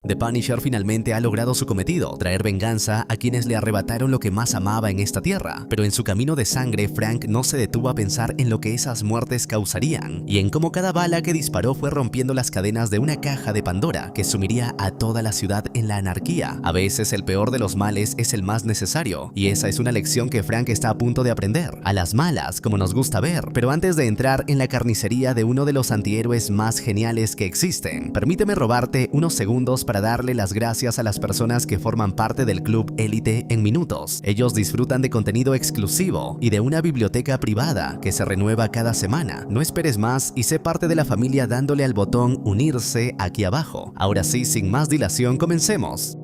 The Punisher finalmente ha logrado su cometido, traer venganza a quienes le arrebataron lo que más amaba en esta tierra. Pero en su camino de sangre, Frank no se detuvo a pensar en lo que esas muertes causarían y en cómo cada bala que disparó fue rompiendo las cadenas de una caja de Pandora que sumiría a toda la ciudad en la anarquía. A veces el peor de los males es el más necesario, y esa es una lección que Frank está a punto de aprender. A las malas, como nos gusta ver. Pero antes de entrar en la carnicería de uno de los antihéroes más geniales que existen, permíteme robarte unos segundos para darle las gracias a las personas que forman parte del Club Élite en Minutos. Ellos disfrutan de contenido exclusivo y de una biblioteca privada que se renueva cada semana. No esperes más y sé parte de la familia dándole al botón unirse aquí abajo. Ahora sí, sin más dilación, comencemos.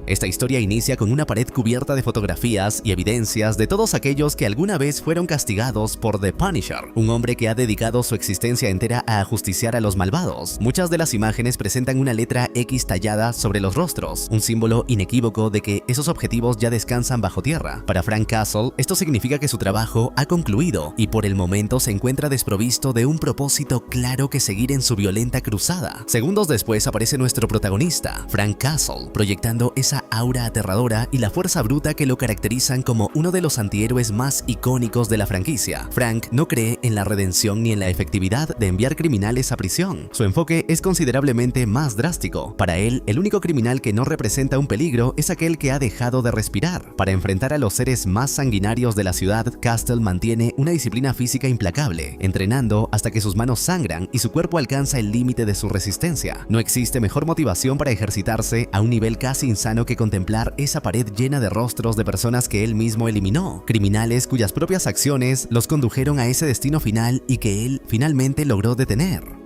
Esta historia inicia con una pared cubierta de fotografías y evidencias de todos aquellos que alguna vez fueron castigados por The Punisher, un hombre que ha dedicado su existencia entera a ajusticiar a los malvados. Muchas de las imágenes presentan una letra X tallada sobre los rostros, un símbolo inequívoco de que esos objetivos ya descansan bajo tierra. Para Frank Castle, esto significa que su trabajo ha concluido y por el momento se encuentra desprovisto de un propósito claro que seguir en su violenta cruzada. Segundos después aparece nuestro protagonista, Frank Castle, proyectando esa aura aterradora y la fuerza bruta que lo caracterizan como uno de los antihéroes más icónicos de la franquicia. Frank no cree en la redención ni en la efectividad de enviar criminales a prisión. Su enfoque es considerablemente más drástico. Para él, el único criminal que no representa un peligro es aquel que ha dejado de respirar. Para enfrentar a los seres más sanguinarios de la ciudad, Castle mantiene una disciplina física implacable, entrenando hasta que sus manos sangran y su cuerpo alcanza el límite de su resistencia. No existe mejor motivación para ejercitarse a un nivel casi insano que contemplar esa pared llena de rostros de personas que él mismo eliminó, criminales cuyas propias acciones los condujeron a ese destino final y que él finalmente logró detener.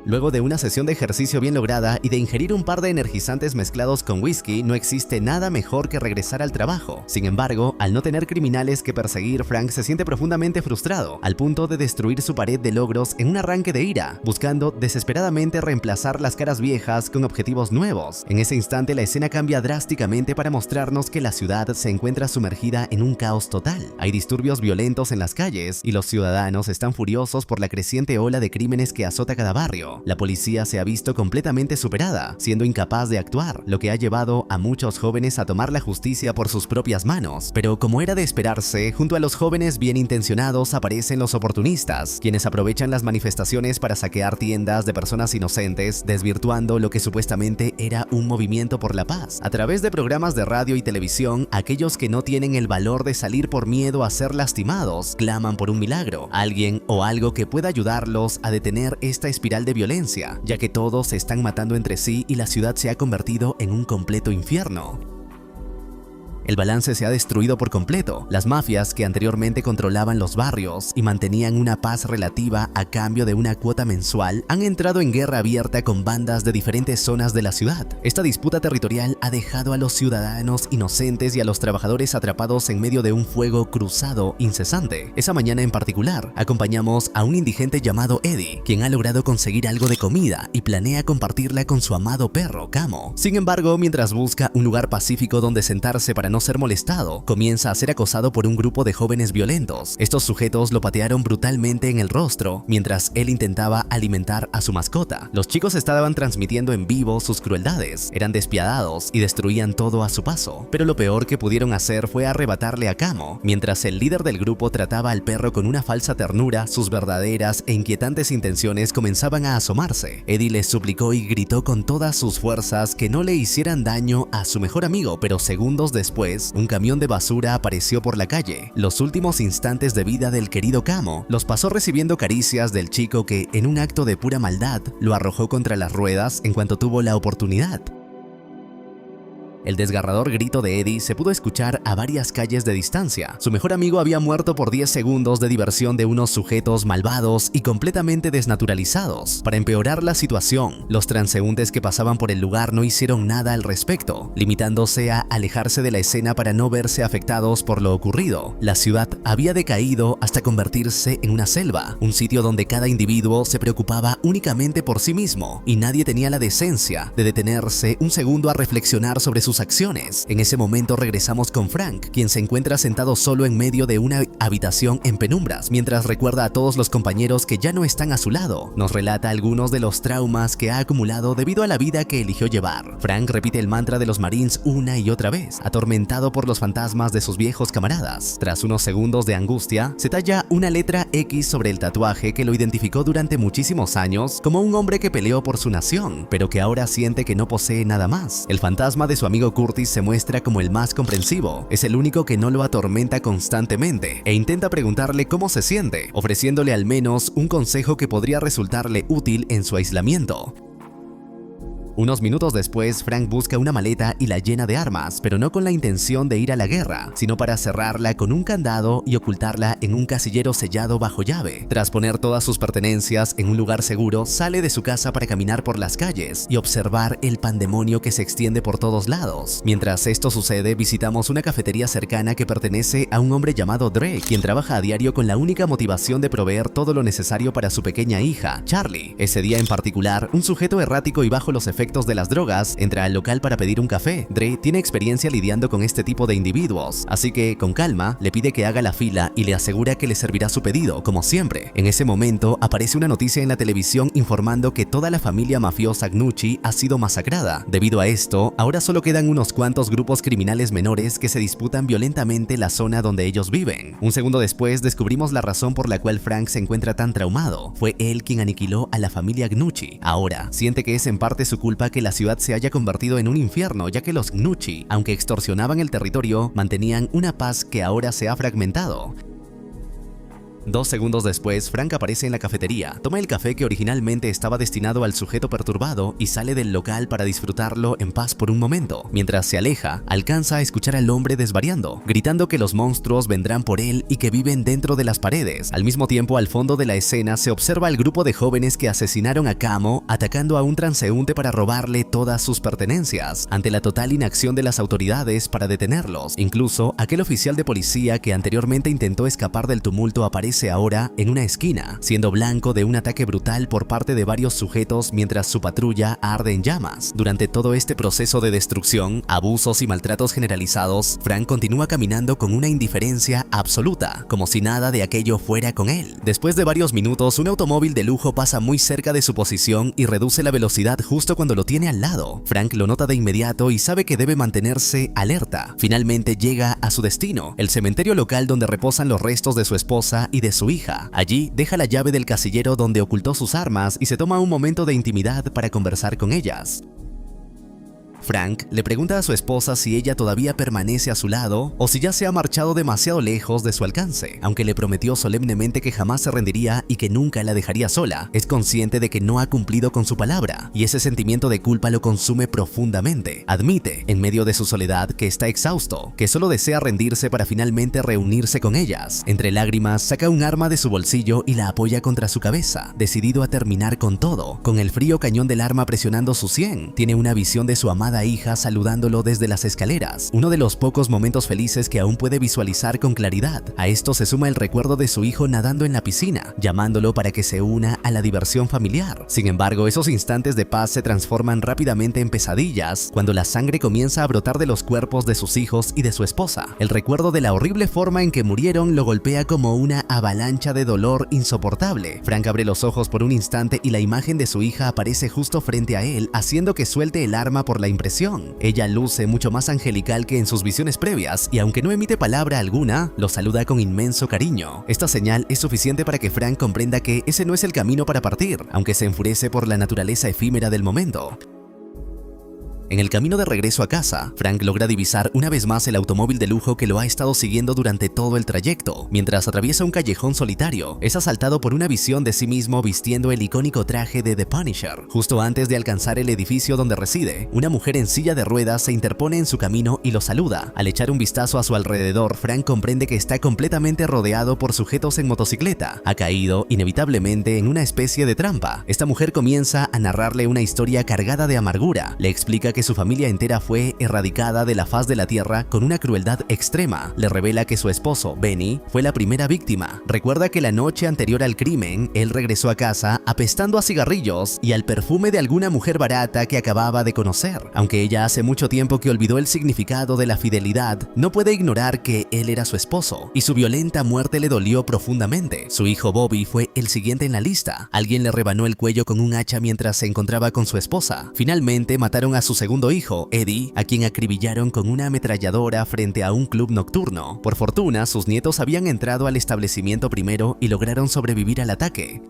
Luego de una sesión de ejercicio bien lograda y de ingerir un par de energizantes mezclados con whisky, no existe nada mejor que regresar al trabajo. Sin embargo, al no tener criminales que perseguir, Frank se siente profundamente frustrado, al punto de destruir su pared de logros en un arranque de ira, buscando desesperadamente reemplazar las caras viejas con objetivos nuevos. En ese instante, la escena cambia drásticamente para mostrarnos que la ciudad se encuentra sumergida en un caos total. Hay disturbios violentos en las calles y los ciudadanos están furiosos por la creciente ola de crímenes que azota cada barrio. La policía se ha visto completamente superada, siendo incapaz de actuar, lo que ha llevado a muchos jóvenes a tomar la justicia por sus propias manos. Pero como era de esperarse, junto a los jóvenes bien intencionados aparecen los oportunistas, quienes aprovechan las manifestaciones para saquear tiendas de personas inocentes, desvirtuando lo que supuestamente era un movimiento por la paz. A través de programas de radio y televisión, aquellos que no tienen el valor de salir por miedo a ser lastimados, claman por un milagro, alguien o algo que pueda ayudarlos a detener esta espiral de violencia, ya que todos se están matando entre sí y la ciudad se ha convertido en un completo infierno. El balance se ha destruido por completo. Las mafias que anteriormente controlaban los barrios y mantenían una paz relativa a cambio de una cuota mensual han entrado en guerra abierta con bandas de diferentes zonas de la ciudad. Esta disputa territorial ha dejado a los ciudadanos inocentes y a los trabajadores atrapados en medio de un fuego cruzado incesante. Esa mañana en particular, acompañamos a un indigente llamado Eddie, quien ha logrado conseguir algo de comida y planea compartirla con su amado perro, Camo. Sin embargo, mientras busca un lugar pacífico donde sentarse para no ser molestado, comienza a ser acosado por un grupo de jóvenes violentos. Estos sujetos lo patearon brutalmente en el rostro mientras él intentaba alimentar a su mascota. Los chicos estaban transmitiendo en vivo sus crueldades, eran despiadados y destruían todo a su paso. Pero lo peor que pudieron hacer fue arrebatarle a Camo. Mientras el líder del grupo trataba al perro con una falsa ternura, sus verdaderas e inquietantes intenciones comenzaban a asomarse. Eddie les suplicó y gritó con todas sus fuerzas que no le hicieran daño a su mejor amigo, pero segundos después, un camión de basura apareció por la calle. Los últimos instantes de vida del querido Camo los pasó recibiendo caricias del chico que, en un acto de pura maldad, lo arrojó contra las ruedas en cuanto tuvo la oportunidad. El desgarrador grito de Eddie se pudo escuchar a varias calles de distancia. Su mejor amigo había muerto por 10 segundos de diversión de unos sujetos malvados y completamente desnaturalizados. Para empeorar la situación, los transeúntes que pasaban por el lugar no hicieron nada al respecto, limitándose a alejarse de la escena para no verse afectados por lo ocurrido. La ciudad había decaído hasta convertirse en una selva, un sitio donde cada individuo se preocupaba únicamente por sí mismo y nadie tenía la decencia de detenerse un segundo a reflexionar sobre sus sus acciones. En ese momento regresamos con Frank, quien se encuentra sentado solo en medio de una habitación en penumbras, mientras recuerda a todos los compañeros que ya no están a su lado. Nos relata algunos de los traumas que ha acumulado debido a la vida que eligió llevar. Frank repite el mantra de los Marines una y otra vez, atormentado por los fantasmas de sus viejos camaradas. Tras unos segundos de angustia, se talla una letra X sobre el tatuaje que lo identificó durante muchísimos años como un hombre que peleó por su nación, pero que ahora siente que no posee nada más. El fantasma de su amigo Curtis se muestra como el más comprensivo, es el único que no lo atormenta constantemente e intenta preguntarle cómo se siente, ofreciéndole al menos un consejo que podría resultarle útil en su aislamiento. Unos minutos después, Frank busca una maleta y la llena de armas, pero no con la intención de ir a la guerra, sino para cerrarla con un candado y ocultarla en un casillero sellado bajo llave. Tras poner todas sus pertenencias en un lugar seguro, sale de su casa para caminar por las calles y observar el pandemonio que se extiende por todos lados. Mientras esto sucede, visitamos una cafetería cercana que pertenece a un hombre llamado Dre, quien trabaja a diario con la única motivación de proveer todo lo necesario para su pequeña hija, Charlie. Ese día en particular, un sujeto errático y bajo los efectos de las drogas entra al local para pedir un café. Dre tiene experiencia lidiando con este tipo de individuos, así que con calma le pide que haga la fila y le asegura que le servirá su pedido, como siempre. En ese momento aparece una noticia en la televisión informando que toda la familia mafiosa Gnucci ha sido masacrada. Debido a esto, ahora solo quedan unos cuantos grupos criminales menores que se disputan violentamente la zona donde ellos viven. Un segundo después descubrimos la razón por la cual Frank se encuentra tan traumado. Fue él quien aniquiló a la familia Gnucci. Ahora siente que es en parte su culpa que la ciudad se haya convertido en un infierno, ya que los Gnucci, aunque extorsionaban el territorio, mantenían una paz que ahora se ha fragmentado. 2 segundos después, Frank aparece en la cafetería, toma el café que originalmente estaba destinado al sujeto perturbado y sale del local para disfrutarlo en paz por un momento. Mientras se aleja, alcanza a escuchar al hombre desvariando, gritando que los monstruos vendrán por él y que viven dentro de las paredes. Al mismo tiempo, al fondo de la escena se observa al grupo de jóvenes que asesinaron a Camo, atacando a un transeúnte para robarle todas sus pertenencias, ante la total inacción de las autoridades para detenerlos. Incluso, aquel oficial de policía que anteriormente intentó escapar del tumulto aparece ahora en una esquina, siendo blanco de un ataque brutal por parte de varios sujetos mientras su patrulla arde en llamas. Durante todo este proceso de destrucción, abusos y maltratos generalizados, Frank continúa caminando con una indiferencia absoluta, como si nada de aquello fuera con él. Después de varios minutos, un automóvil de lujo pasa muy cerca de su posición y reduce la velocidad justo cuando lo tiene al lado. Frank lo nota de inmediato y sabe que debe mantenerse alerta. Finalmente llega a su destino, el cementerio local donde reposan los restos de su esposa y de su hija. Allí deja la llave del casillero donde ocultó sus armas y se toma un momento de intimidad para conversar con ellas. Frank le pregunta a su esposa si ella todavía permanece a su lado o si ya se ha marchado demasiado lejos de su alcance. Aunque le prometió solemnemente que jamás se rendiría y que nunca la dejaría sola, es consciente de que no ha cumplido con su palabra y ese sentimiento de culpa lo consume profundamente. Admite, en medio de su soledad, que está exhausto, que solo desea rendirse para finalmente reunirse con ellas. Entre lágrimas, saca un arma de su bolsillo y la apoya contra su cabeza, decidido a terminar con todo. Con el frío cañón del arma presionando su sien, tiene una visión de su amada hija saludándolo desde las escaleras, uno de los pocos momentos felices que aún puede visualizar con claridad. A esto se suma el recuerdo de su hijo nadando en la piscina, llamándolo para que se una a la diversión familiar. Sin embargo, esos instantes de paz se transforman rápidamente en pesadillas cuando la sangre comienza a brotar de los cuerpos de sus hijos y de su esposa. El recuerdo de la horrible forma en que murieron lo golpea como una avalancha de dolor insoportable. Frank abre los ojos por un instante y la imagen de su hija aparece justo frente a él, haciendo que suelte el arma por la impresión. Ella luce mucho más angelical que en sus visiones previas y aunque no emite palabra alguna, lo saluda con inmenso cariño. Esta señal es suficiente para que Frank comprenda que ese no es el camino para partir, aunque se enfurece por la naturaleza efímera del momento. En el camino de regreso a casa, Frank logra divisar una vez más el automóvil de lujo que lo ha estado siguiendo durante todo el trayecto. Mientras atraviesa un callejón solitario, es asaltado por una visión de sí mismo vistiendo el icónico traje de The Punisher. Justo antes de alcanzar el edificio donde reside, una mujer en silla de ruedas se interpone en su camino y lo saluda. Al echar un vistazo a su alrededor, Frank comprende que está completamente rodeado por sujetos en motocicleta. Ha caído, inevitablemente, en una especie de trampa. Esta mujer comienza a narrarle una historia cargada de amargura. Le explica que que su familia entera fue erradicada de la faz de la tierra con una crueldad extrema. Le revela que su esposo, Benny, fue la primera víctima. Recuerda que la noche anterior al crimen, él regresó a casa apestando a cigarrillos y al perfume de alguna mujer barata que acababa de conocer. Aunque ella hace mucho tiempo que olvidó el significado de la fidelidad, no puede ignorar que él era su esposo, y su violenta muerte le dolió profundamente. Su hijo Bobby fue el siguiente en la lista. Alguien le rebanó el cuello con un hacha mientras se encontraba con su esposa. Finalmente mataron a su segundo hijo, Eddie, a quien acribillaron con una ametralladora frente a un club nocturno. Por fortuna, sus nietos habían entrado al establecimiento primero y lograron sobrevivir al ataque.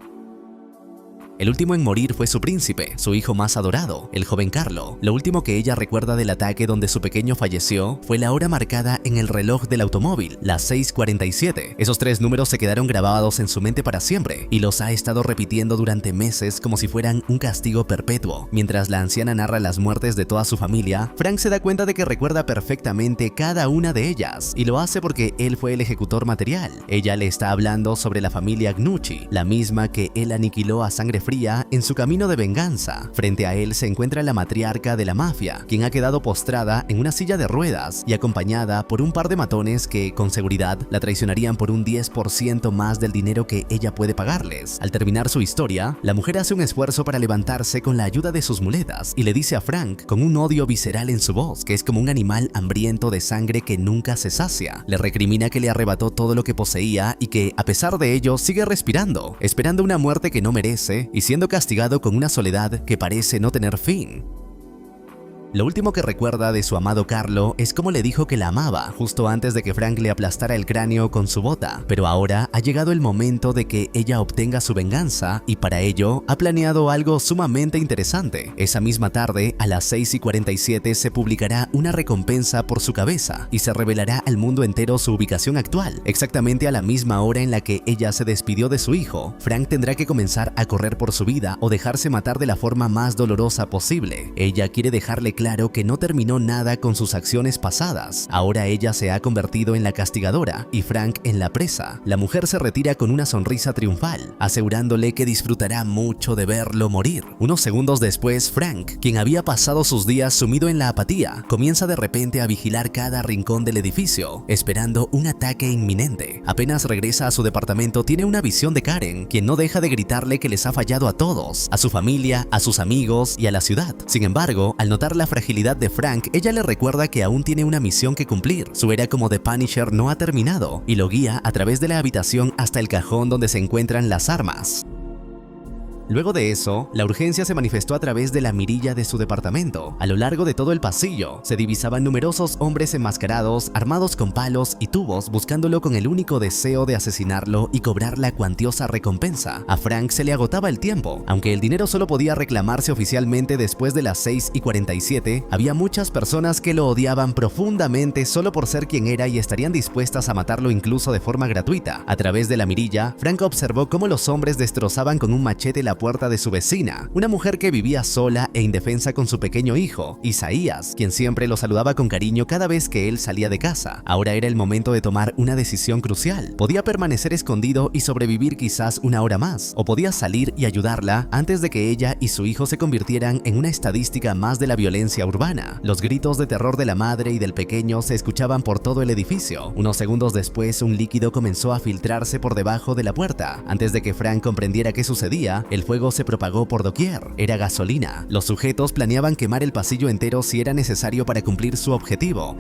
El último en morir fue su príncipe, su hijo más adorado, el joven Carlo. Lo último que ella recuerda del ataque donde su pequeño falleció fue la hora marcada en el reloj del automóvil, las 6:47. Esos 3 números se quedaron grabados en su mente para siempre y los ha estado repitiendo durante meses como si fueran un castigo perpetuo. Mientras la anciana narra las muertes de toda su familia, Frank se da cuenta de que recuerda perfectamente cada una de ellas y lo hace porque él fue el ejecutor material. Ella le está hablando sobre la familia Gnucci, la misma que él aniquiló a sangre fría en su camino de venganza. Frente a él se encuentra la matriarca de la mafia, quien ha quedado postrada en una silla de ruedas y acompañada por un par de matones que, con seguridad, la traicionarían por un 10% más del dinero que ella puede pagarles. Al terminar su historia, la mujer hace un esfuerzo para levantarse con la ayuda de sus muletas y le dice a Frank, con un odio visceral en su voz, que es como un animal hambriento de sangre que nunca se sacia. Le recrimina que le arrebató todo lo que poseía y que, a pesar de ello, sigue respirando, esperando una muerte que no merece y siendo castigado con una soledad que parece no tener fin. Lo último que recuerda de su amado Carlo es cómo le dijo que la amaba justo antes de que Frank le aplastara el cráneo con su bota, pero ahora ha llegado el momento de que ella obtenga su venganza y para ello ha planeado algo sumamente interesante. Esa misma tarde, a las 6:47 se publicará una recompensa por su cabeza y se revelará al mundo entero su ubicación actual. Exactamente a la misma hora en la que ella se despidió de su hijo, Frank tendrá que comenzar a correr por su vida o dejarse matar de la forma más dolorosa posible. Ella quiere dejarle claro que no terminó nada con sus acciones pasadas. Ahora ella se ha convertido en la castigadora y Frank en la presa. La mujer se retira con una sonrisa triunfal, asegurándole que disfrutará mucho de verlo morir. Unos segundos después, Frank, quien había pasado sus días sumido en la apatía, comienza de repente a vigilar cada rincón del edificio, esperando un ataque inminente. Apenas regresa a su departamento, tiene una visión de Karen, quien no deja de gritarle que les ha fallado a todos, a su familia, a sus amigos y a la ciudad. Sin embargo, al notar la fragilidad de Frank, ella le recuerda que aún tiene una misión que cumplir. Su era como The Punisher no ha terminado y lo guía a través de la habitación hasta el cajón donde se encuentran las armas. Luego de eso, la urgencia se manifestó a través de la mirilla de su departamento. A lo largo de todo el pasillo, se divisaban numerosos hombres enmascarados, armados con palos y tubos, buscándolo con el único deseo de asesinarlo y cobrar la cuantiosa recompensa. A Frank se le agotaba el tiempo. Aunque el dinero solo podía reclamarse oficialmente después de las 6:47, había muchas personas que lo odiaban profundamente solo por ser quien era y estarían dispuestas a matarlo incluso de forma gratuita. A través de la mirilla, Frank observó cómo los hombres destrozaban con un machete la puerta de su vecina, una mujer que vivía sola e indefensa con su pequeño hijo, Isaías, quien siempre lo saludaba con cariño cada vez que él salía de casa. Ahora era el momento de tomar una decisión crucial. Podía permanecer escondido y sobrevivir quizás una hora más, o podía salir y ayudarla antes de que ella y su hijo se convirtieran en una estadística más de la violencia urbana. Los gritos de terror de la madre y del pequeño se escuchaban por todo el edificio. Unos segundos después, un líquido comenzó a filtrarse por debajo de la puerta. Antes de que Frank comprendiera qué sucedía, el fuego se propagó por doquier. Era gasolina. Los sujetos planeaban quemar el pasillo entero si era necesario para cumplir su objetivo.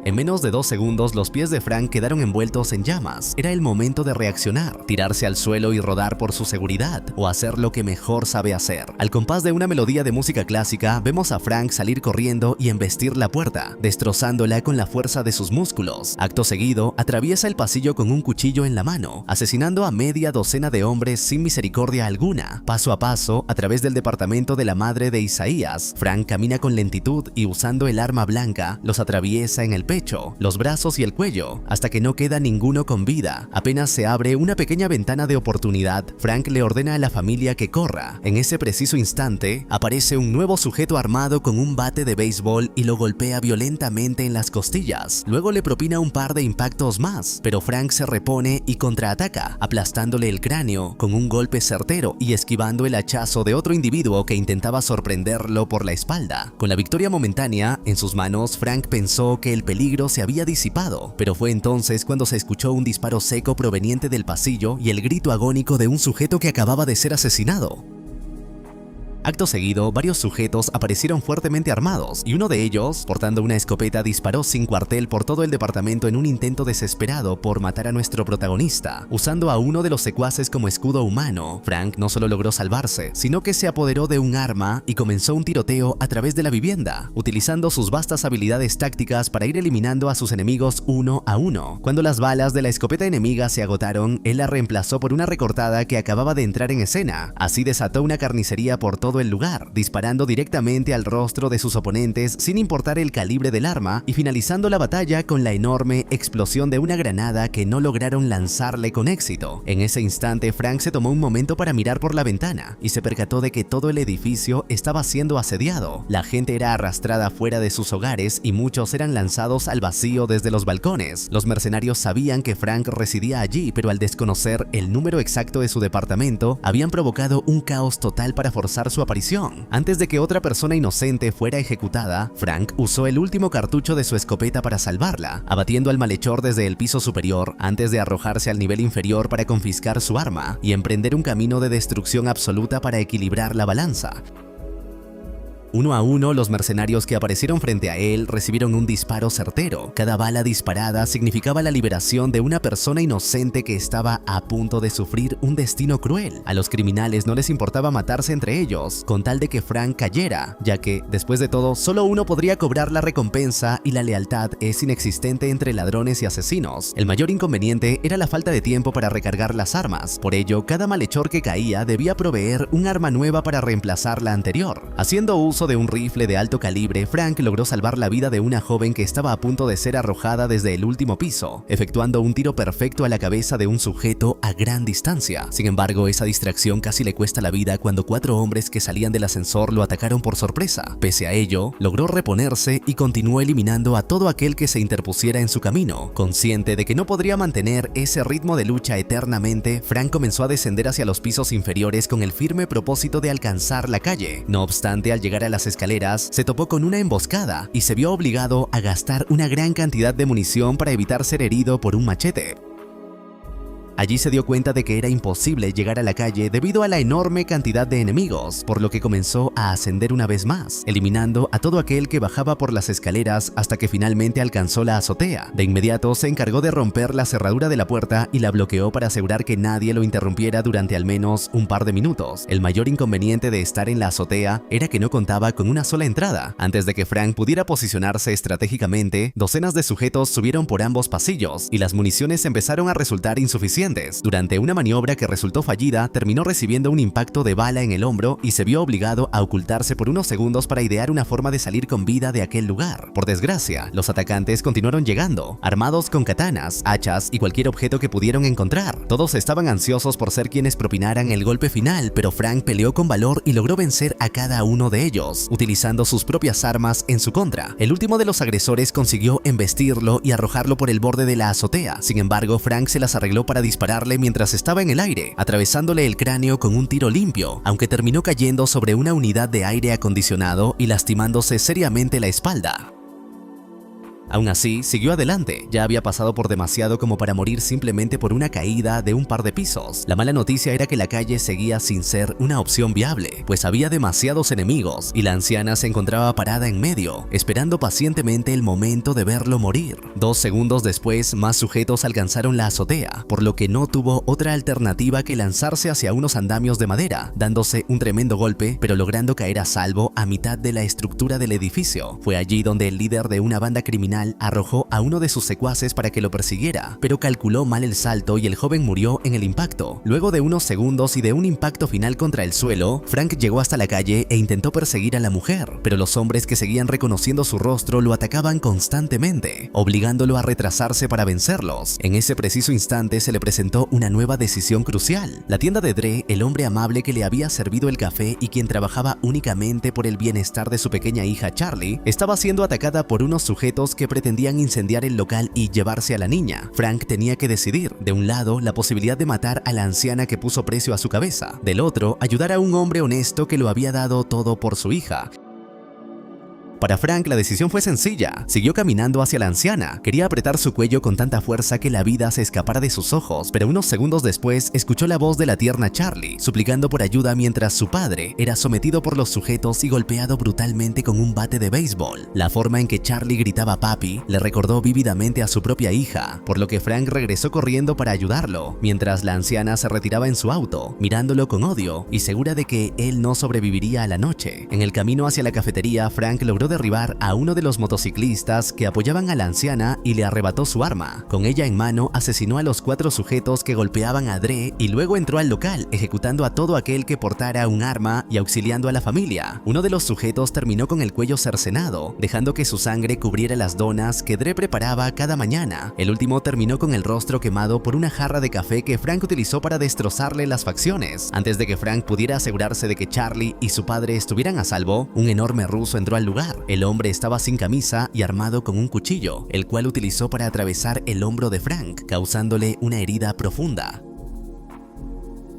En menos de 2 segundos, los pies de Frank quedaron envueltos en llamas. Era el momento de reaccionar, tirarse al suelo y rodar por su seguridad, o hacer lo que mejor sabe hacer. Al compás de una melodía de música clásica, vemos a Frank salir corriendo y embestir la puerta, destrozándola con la fuerza de sus músculos. Acto seguido, atraviesa el pasillo con un cuchillo en la mano, asesinando a media docena de hombres sin misericordia alguna. Paso a paso, a través del departamento de la madre de Isaías, Frank camina con lentitud y usando el arma blanca, los atraviesa en el pecho. pecho, los brazos y el cuello, hasta que no queda ninguno con vida. Apenas se abre una pequeña ventana de oportunidad, Frank le ordena a la familia que corra. En ese preciso instante, aparece un nuevo sujeto armado con un bate de béisbol y lo golpea violentamente en las costillas. Luego le propina un par de impactos más, pero Frank se repone y contraataca, aplastándole el cráneo con un golpe certero y esquivando el hachazo de otro individuo que intentaba sorprenderlo por la espalda. Con la victoria momentánea en sus manos, Frank pensó que el peligro se había disipado, pero fue entonces cuando se escuchó un disparo seco proveniente del pasillo y el grito agónico de un sujeto que acababa de ser asesinado. Acto seguido, varios sujetos aparecieron fuertemente armados y uno de ellos, portando una escopeta, disparó sin cuartel por todo el departamento en un intento desesperado por matar a nuestro protagonista. Usando a uno de los secuaces como escudo humano, Frank no solo logró salvarse, sino que se apoderó de un arma y comenzó un tiroteo a través de la vivienda, utilizando sus vastas habilidades tácticas para ir eliminando a sus enemigos uno a uno. Cuando las balas de la escopeta enemiga se agotaron, él la reemplazó por una recortada que acababa de entrar en escena. Así desató una carnicería por todo el lugar, disparando directamente al rostro de sus oponentes sin importar el calibre del arma y finalizando la batalla con la enorme explosión de una granada que no lograron lanzarle con éxito. En ese instante, Frank se tomó un momento para mirar por la ventana y se percató de que todo el edificio estaba siendo asediado. La gente era arrastrada fuera de sus hogares y muchos eran lanzados al vacío desde los balcones. Los mercenarios sabían que Frank residía allí, pero al desconocer el número exacto de su departamento, habían provocado un caos total para forzar su aparición. Antes de que otra persona inocente fuera ejecutada, Frank usó el último cartucho de su escopeta para salvarla, abatiendo al malhechor desde el piso superior antes de arrojarse al nivel inferior para confiscar su arma y emprender un camino de destrucción absoluta para equilibrar la balanza. Uno a uno, los mercenarios que aparecieron frente a él recibieron un disparo certero. Cada bala disparada significaba la liberación de una persona inocente que estaba a punto de sufrir un destino cruel. A los criminales no les importaba matarse entre ellos, con tal de que Frank cayera, ya que, después de todo, solo uno podría cobrar la recompensa y la lealtad es inexistente entre ladrones y asesinos. El mayor inconveniente era la falta de tiempo para recargar las armas. Por ello, cada malhechor que caía debía proveer un arma nueva para reemplazar la anterior. Haciendo uso de un rifle de alto calibre, Frank logró salvar la vida de una joven que estaba a punto de ser arrojada desde el último piso, efectuando un tiro perfecto a la cabeza de un sujeto a gran distancia. Sin embargo, esa distracción casi le cuesta la vida cuando 4 hombres que salían del ascensor lo atacaron por sorpresa. Pese a ello, logró reponerse y continuó eliminando a todo aquel que se interpusiera en su camino. Consciente de que no podría mantener ese ritmo de lucha eternamente, Frank comenzó a descender hacia los pisos inferiores con el firme propósito de alcanzar la calle. No obstante, al llegar a las escaleras, se topó con una emboscada y se vio obligado a gastar una gran cantidad de munición para evitar ser herido por un machete. Allí se dio cuenta de que era imposible llegar a la calle debido a la enorme cantidad de enemigos, por lo que comenzó a ascender una vez más, eliminando a todo aquel que bajaba por las escaleras hasta que finalmente alcanzó la azotea. De inmediato se encargó de romper la cerradura de la puerta y la bloqueó para asegurar que nadie lo interrumpiera durante al menos un par de minutos. El mayor inconveniente de estar en la azotea era que no contaba con una sola entrada. Antes de que Frank pudiera posicionarse estratégicamente, docenas de sujetos subieron por ambos pasillos y las municiones empezaron a resultar insuficientes. Durante una maniobra que resultó fallida, terminó recibiendo un impacto de bala en el hombro y se vio obligado a ocultarse por unos segundos para idear una forma de salir con vida de aquel lugar. Por desgracia, los atacantes continuaron llegando, armados con katanas, hachas y cualquier objeto que pudieron encontrar. Todos estaban ansiosos por ser quienes propinaran el golpe final, pero Frank peleó con valor y logró vencer a cada uno de ellos, utilizando sus propias armas en su contra. El último de los agresores consiguió embestirlo y arrojarlo por el borde de la azotea. Sin embargo, Frank se las arregló para dispararle mientras estaba en el aire, atravesándole el cráneo con un tiro limpio, aunque terminó cayendo sobre una unidad de aire acondicionado y lastimándose seriamente la espalda. Aún así, siguió adelante. Ya había pasado por demasiado como para morir simplemente por una caída de un par de pisos. La mala noticia era que la calle seguía sin ser una opción viable, pues había demasiados enemigos y la anciana se encontraba parada en medio, esperando pacientemente el momento de verlo morir. 2 segundos después, más sujetos alcanzaron la azotea, por lo que no tuvo otra alternativa que lanzarse hacia unos andamios de madera, dándose un tremendo golpe, pero logrando caer a salvo a mitad de la estructura del edificio. Fue allí donde el líder de una banda criminal final arrojó a uno de sus secuaces para que lo persiguiera, pero calculó mal el salto y el joven murió en el impacto. Luego de unos segundos y de un impacto final contra el suelo, Frank llegó hasta la calle e intentó perseguir a la mujer, pero los hombres que seguían reconociendo su rostro lo atacaban constantemente, obligándolo a retrasarse para vencerlos. En ese preciso instante se le presentó una nueva decisión crucial. La tienda de Dre, el hombre amable que le había servido el café y quien trabajaba únicamente por el bienestar de su pequeña hija Charlie, estaba siendo atacada por unos sujetos que pretendían incendiar el local y llevarse a la niña. Frank tenía que decidir, de un lado, la posibilidad de matar a la anciana que puso precio a su cabeza, del otro, ayudar a un hombre honesto que lo había dado todo por su hija. Para Frank la decisión fue sencilla, siguió caminando hacia la anciana, quería apretar su cuello con tanta fuerza que la vida se escapara de sus ojos, pero unos segundos después escuchó la voz de la tierna Charlie, suplicando por ayuda mientras su padre era sometido por los sujetos y golpeado brutalmente con un bate de béisbol. La forma en que Charlie gritaba papi le recordó vívidamente a su propia hija, por lo que Frank regresó corriendo para ayudarlo, mientras la anciana se retiraba en su auto, mirándolo con odio y segura de que él no sobreviviría a la noche. En el camino hacia la cafetería, Frank logró derribar a uno de los motociclistas que apoyaban a la anciana y le arrebató su arma. Con ella en mano, asesinó a los 4 sujetos que golpeaban a Dre y luego entró al local, ejecutando a todo aquel que portara un arma y auxiliando a la familia. Uno de los sujetos terminó con el cuello cercenado, dejando que su sangre cubriera las donas que Dre preparaba cada mañana. El último terminó con el rostro quemado por una jarra de café que Frank utilizó para destrozarle las facciones. Antes de que Frank pudiera asegurarse de que Charlie y su padre estuvieran a salvo, un enorme ruso entró al lugar. El hombre estaba sin camisa y armado con un cuchillo, el cual utilizó para atravesar el hombro de Frank, causándole una herida profunda.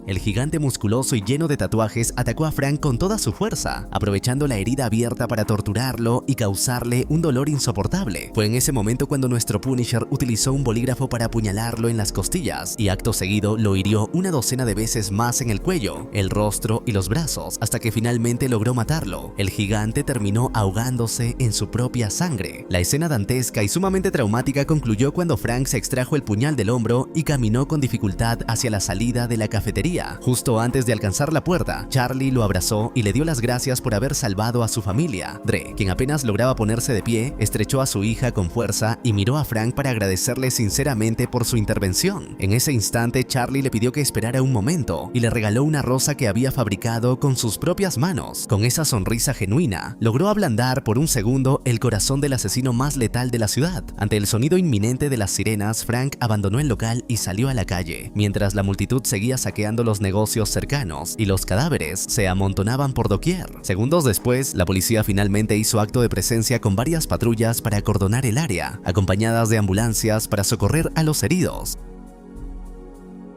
El gigante musculoso y lleno de tatuajes atacó a Frank con toda su fuerza, aprovechando la herida abierta para torturarlo y causarle un dolor insoportable. Fue en ese momento cuando nuestro Punisher utilizó un bolígrafo para apuñalarlo en las costillas y acto seguido lo hirió una docena de veces más en el cuello, el rostro y los brazos, hasta que finalmente logró matarlo. El gigante terminó ahogándose en su propia sangre. La escena dantesca y sumamente traumática concluyó cuando Frank se extrajo el puñal del hombro y caminó con dificultad hacia la salida de la cafetería. Justo antes de alcanzar la puerta, Charlie lo abrazó y le dio las gracias por haber salvado a su familia. Dre, quien apenas lograba ponerse de pie, estrechó a su hija con fuerza y miró a Frank para agradecerle sinceramente por su intervención. En ese instante, Charlie le pidió que esperara un momento y le regaló una rosa que había fabricado con sus propias manos. Con esa sonrisa genuina, logró ablandar por un segundo el corazón del asesino más letal de la ciudad. Ante el sonido inminente de las sirenas, Frank abandonó el local y salió a la calle, mientras la multitud seguía saqueando los negocios cercanos y los cadáveres se amontonaban por doquier. Segundos después, la policía finalmente hizo acto de presencia con varias patrullas para acordonar el área, acompañadas de ambulancias para socorrer a los heridos.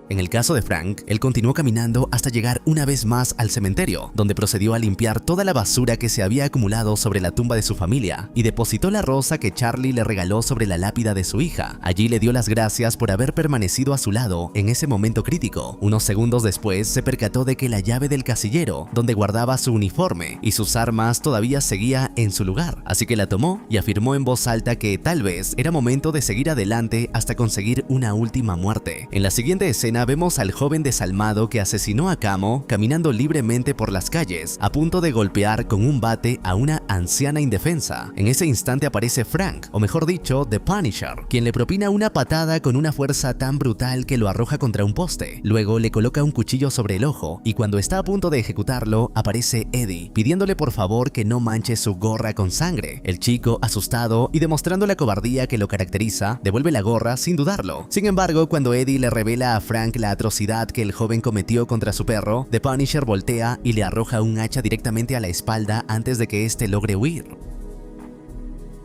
En el caso de Frank, él continuó caminando hasta llegar una vez más al cementerio, donde procedió a limpiar toda la basura que se había acumulado sobre la tumba de su familia y depositó la rosa que Charlie le regaló sobre la lápida de su hija. Allí le dio las gracias por haber permanecido a su lado en ese momento crítico. Unos segundos después se percató de que la llave del casillero, donde guardaba su uniforme y sus armas, todavía seguía en su lugar, así que la tomó y afirmó en voz alta que tal vez era momento de seguir adelante hasta conseguir una última muerte. En la siguiente escena vemos al joven desalmado que asesinó a Camo caminando libremente por las calles, a punto de golpear con un bate a una anciana indefensa. En ese instante aparece Frank, o mejor dicho, The Punisher, quien le propina una patada con una fuerza tan brutal que lo arroja contra un poste. Luego le coloca un cuchillo sobre el ojo y cuando está a punto de ejecutarlo, aparece Eddie, pidiéndole por favor que no manche su gorra con sangre. El chico, asustado y demostrando la cobardía que lo caracteriza, devuelve la gorra sin dudarlo. Sin embargo, cuando Eddie le revela a Frank la atrocidad que el joven cometió contra su perro, The Punisher voltea y le arroja un hacha directamente a la espalda antes de que éste logre huir.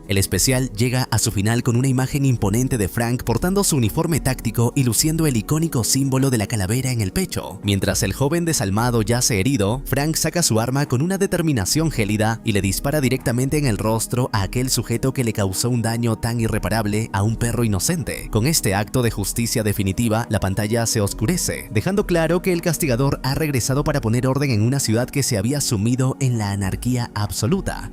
El especial llega a su final con una imagen imponente de Frank portando su uniforme táctico y luciendo el icónico símbolo de la calavera en el pecho. Mientras el joven desalmado yace herido, Frank saca su arma con una determinación gélida y le dispara directamente en el rostro a aquel sujeto que le causó un daño tan irreparable a un perro inocente. Con este acto de justicia definitiva, la pantalla se oscurece, dejando claro que el castigador ha regresado para poner orden en una ciudad que se había sumido en la anarquía absoluta.